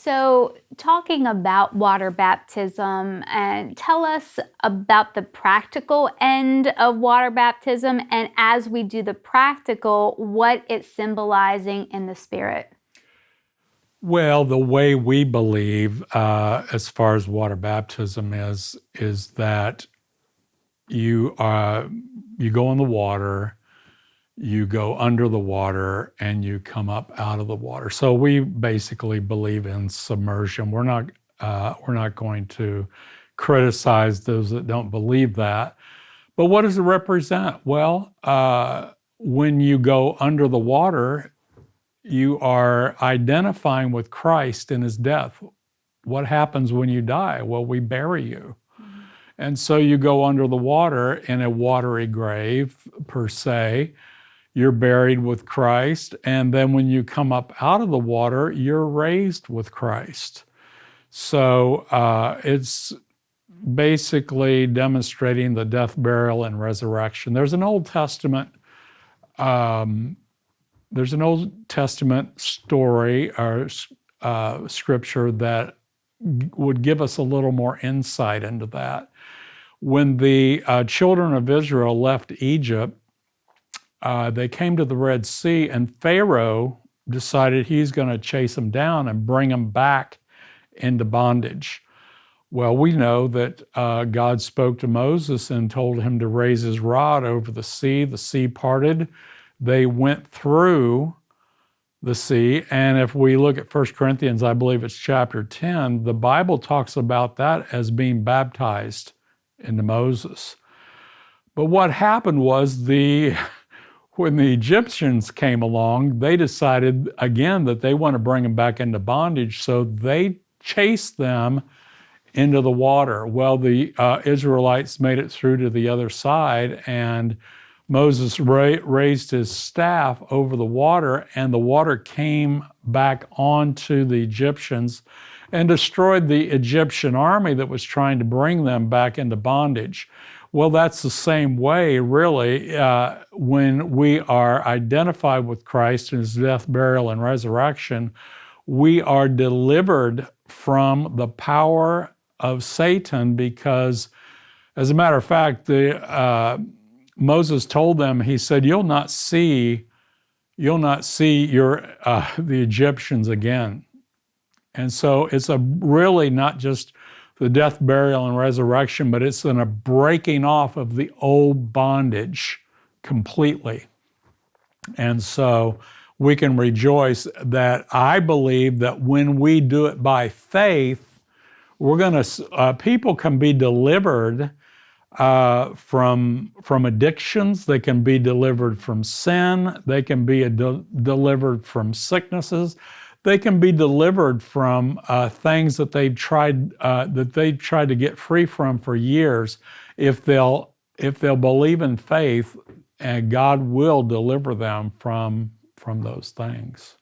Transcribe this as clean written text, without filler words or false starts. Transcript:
So, talking about water baptism, and tell us about the practical end of water baptism, and as we do the practical, what it's symbolizing in the spirit. Well, the way we believe, as far as water baptism is that you go in the water, you go under the water, and you come up out of the water. So we basically believe in submersion. We're not going to criticize those that don't believe that. But what does it represent? Well, when you go under the water, you are identifying with Christ in his death. What happens when you die? Well, we bury you. And so you go under the water in a watery grave, per se. You're buried with Christ. And then when you come up out of the water, you're raised with Christ. So it's basically demonstrating the death, burial, and resurrection. There's an Old Testament story or scripture that would give us a little more insight into that. When the children of Israel left Egypt, they came to the Red Sea, and Pharaoh decided he's going to chase them down and bring them back into bondage. Well, we know that God spoke to Moses and told him to raise his rod over the sea parted. They went through the sea. And if we look at 1 Corinthians, I believe it's chapter 10, the Bible talks about that as being baptized into Moses. But what happened was when the Egyptians came along, they decided again that they want to bring them back into bondage. So they chased them into the water. Well, the Israelites made it through to the other side, and Moses raised his staff over the water, and the water came back onto the Egyptians and destroyed the Egyptian army that was trying to bring them back into bondage. Well, that's the same way, really, when we are identified with Christ in his death, burial, and resurrection. We are delivered from the power of Satan because, as a matter of fact, Moses told them, he said, you'll not see the Egyptians again. And so it's really not just the death, burial, and resurrection, but it's a breaking off of the old bondage completely. And so we can rejoice that I believe that when we do it by faith, people can be delivered from addictions. They can be delivered from sin. They can be delivered from sicknesses. They can be delivered from things that they've tried to get free from for years. If they'll believe in faith, and God will deliver them from those things.